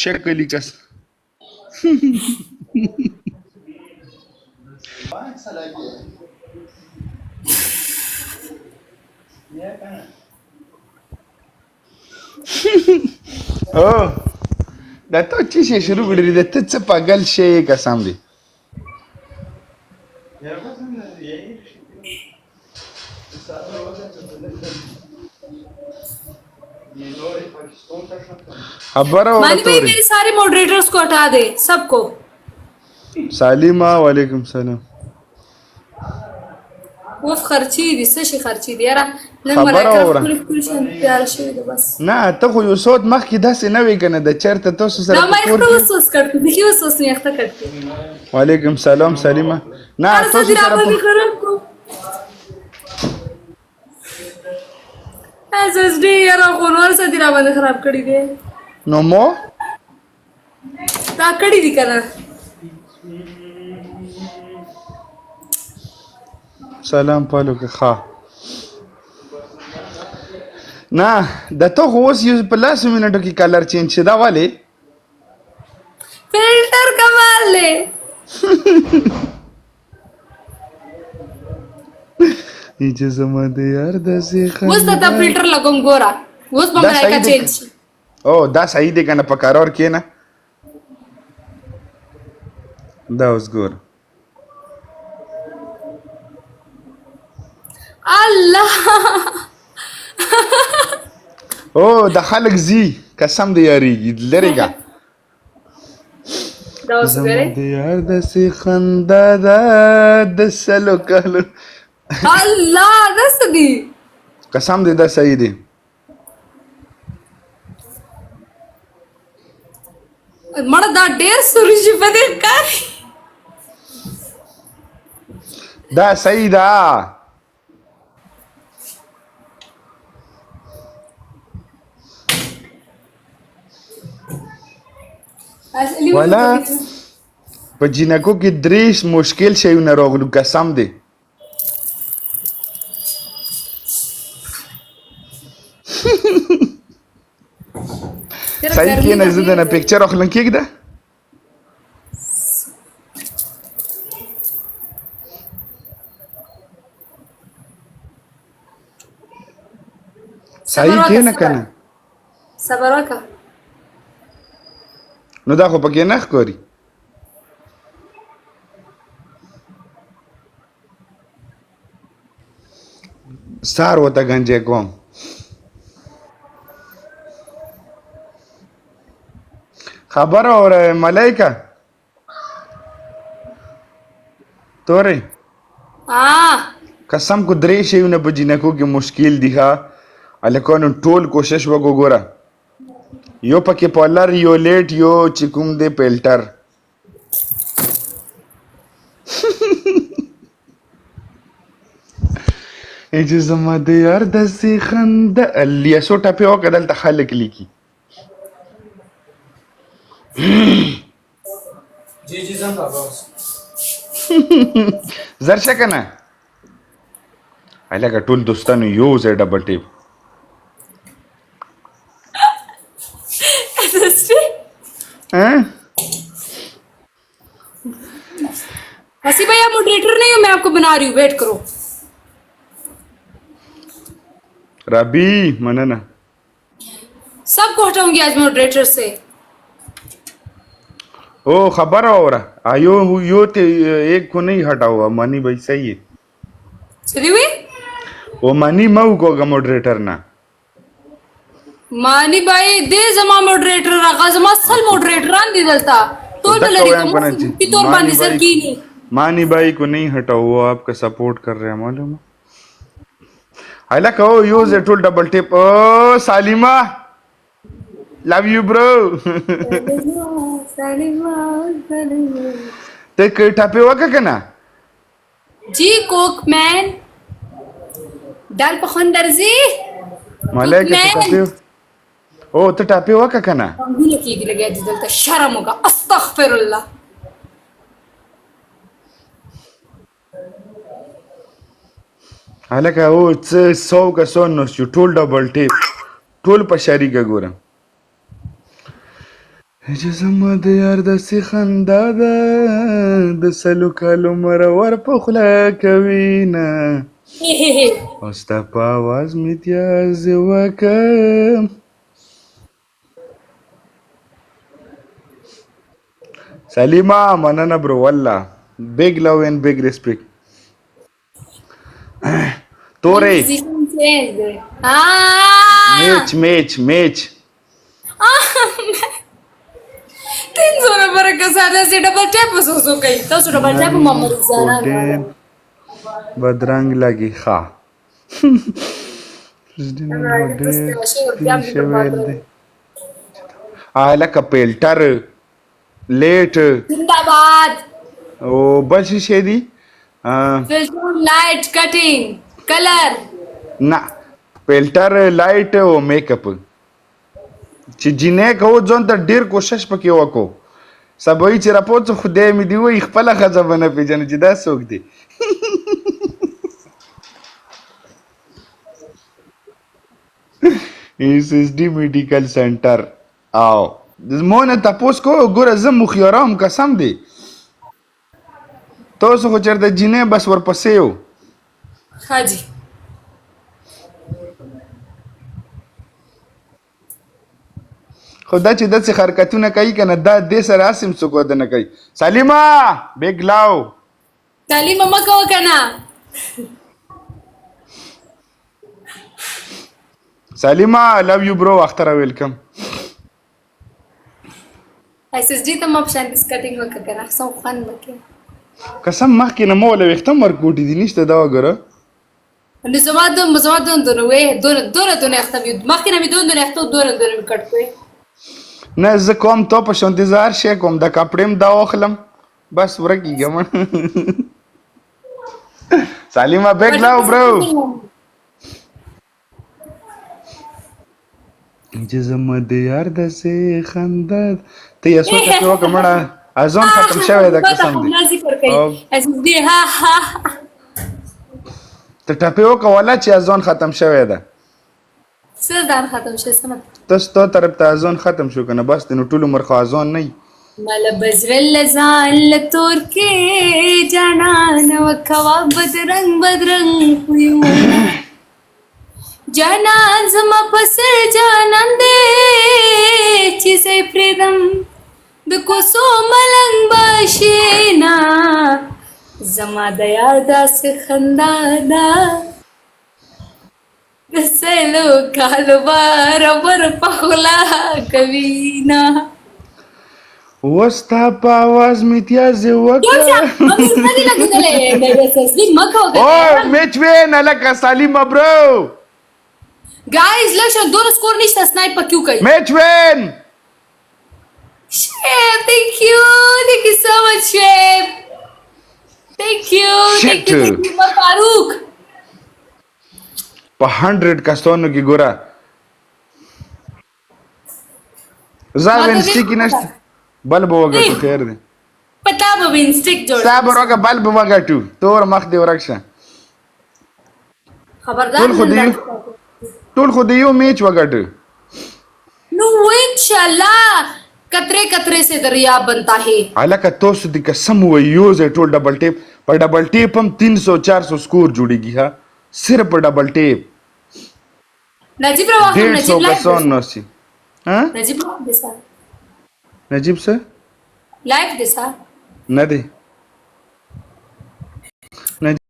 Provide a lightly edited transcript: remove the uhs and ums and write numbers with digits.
شکلی کس او دا ته چی شي شروع کړی د ته څه پاگل شي قسم دی خبر اور मानी भाई मेरे सारे मॉडरेटर्स को हटा दे सबको सालिमा वालेकुम सलाम वो खर्ची दि څه خرچي دي یاره نن خبره ملائکه وره. خپل شان تیار شوی ده بس نه ته خو یو صوت مخکې داسې نه وی کنه د چرته تاسو سره ना په मैं کور इसको کې वसूस करती देखिए वसूस नहीं अख्ता करती वालेकुम सलाम सालिमा نه हर تاسو सदी سره राबा په करम को एसएसडी यार कोनवर सदी राबा खराब करी दे نو مو ता कड़ी दी करा سلام پالو که ښه نه د ته خو اوس یو په لاسو منټو کې کلر چینج شي دا ولې फिल्टर कमाल ले چې زما د یار داسې وس ته فلټر لګوم ګورا وس په دا ملائکه صحیح دی چینج او دا صحیح دی کنه په قرار کې نه دا اوس ګور الله او د خلک زی قسم دی یاریږي لريګه دا اوس زما ګره د یار داسې خندا ده د سلو کالو الله دس دی قسم دی دا صحیح دی مړه دا ډیر سوري شي په دې کار دا صحیح ده اصلي ولا په جنکو کې دریش مشکل شیونه راغلو قسم دی صحیح کې نه زده نه پکچر اخلم کېږده صحیح کې نه کنه صبر وکړه نو دا خو پکې نه ښکاري سار وته گنجې کوم خبر اور ملائکه تورې قسم کو درې شیونه په جنکو کې مشکل دي ها الکانو ټول کوشش وګوره یو پکې پالر یو لیټ یو چې کوم دی فلټر چې زما د یار داسې خنده الیاسو ټپې وکړه دلته خلک لیکي जी जी सम बाबा زر شه که نه هلکه ټول دوستانو یو ځای ډبل ټیپ हसी भैया मॉडरेटर नहीं हूँ मैं आपको बना रही हूँ वेट करो ربي مننه सबको हटाऊंगी आज मॉडरेटर से ओ खबर हो रहा आयो यो ते एक को नहीं हटा हुआ मनी भाई सही है चली हुई वो मनी मऊ को मॉडरेटर ना मानी भाई दे जमा मॉडरेटर रखा जमा सल मॉडरेटर आन दी दलता तो लरी की तोर बांधी सर की नहीं मानी भाई को नहीं हटा हुआ आपका सपोर्ट कर रहे हैं मालूम है आइला कहो use a tool double tip ओ सालिमा लव यू ब्रो ते टापे वका कना जी कोक मैन डाल पखंदर जी मलाइका टापे ओ तो टापे वका कना अंगुल की लगे दलता शर्म होगा अस्तगफिरुल्लाह हालांकि वो 100 का 100 नो टूल डबल टिप टूल पशारी का गोरा چې زما د یار داسې خندا ده د سلو کالو مرور په خوله کوي نه او ستا په آواز مې تیازې وکم سلیما مننه برو والله big love and big respect تورې میچ تینځونه برکه ساده سي ډبل ټاپ وسوسو کوي تاسو ډبل ټاپ محمد زارا بدرنګ لګي ښه لکه پیلټر لیټ زنده‌باد او بل شي دي فلټر لایټ کټینګ کلر نه فلټر لایټ او میک اپ چې جنې کو ځون ته ډیر کوشش پکې وکړو سبوي چې راپوت خدای مې دی وي خپل خزه بنه پیژنې چې دا څوک دی SSD میډیکل سنټر او زمونه تاسو کو ګوره زم مخيرام قسم دی تاسو خو چرته جنې بس ورپسې یو حاجی خدا چې داسې حرکتونه کوي کنه دا دې سره اسیم څوک ودنه کوي سلیما بیگ لاو تعلیم مکو کنه سلیما لو یو برو اختر ویلکم SSD ته مو پشان دس کټینګ وکړه سم خوان وکړه قسم مخکې نه مو له وختم ورکوټی دي نشته دا وګوره نو زما دون وې دون اختم مخکې نه مې دون مې کټ کوې نه زه کوم تو په انتظار شې کوم د کپړم دا واخلم بس ورکیږم سلیما بیگ لاو برو چې زما د یار داسې خندا ته یې سوچ کې وکړه مړه اذان ختم شوی دا قسم دی SSD ها ته ټپه وکړه ولا چې اذان ختم شوی ده سردار ختم شي سم تاسو ته طرف ته اذان ختم شو کنه بس نو ټول عمر خو اذان نه مل بزرل زال تور کې جانان وکوا بدرنګ خيو جانان زما پس جانان دې چې سي پردم د کوسو ملنګ بشینا زما د یار داس خندا دا سلو کالو برابر پخلا کوینا وستا په आवाज می تیازه وکړه او میچ وین الکه سلیما برو guys لښه دور سکور نشته سنایپ کیو کوي میچ وین Shep, thank you so much Shep thank you Farooq په 100 کسانو کې ګوره زاوین سټیک نشته بلب وګټو خیر دی پتا به وینسټیک جوړ صبر وکړه بلب وګټو تور مخ دی ورکشه خبردار ټول خو دی یو میچ وګټو نو انشاءالله कतरे से दरिया बनता है हालांकि तो सुधी कसम हुआ यूज है टोल डबल टेप पर डबल टेप हम 300-400 स्कोर जुड़ेगी हाँ सिर्फ डबल टेप नजीब रवा 150 का सोन नौसी हाँ नजीब सर लाइव दिसा न दे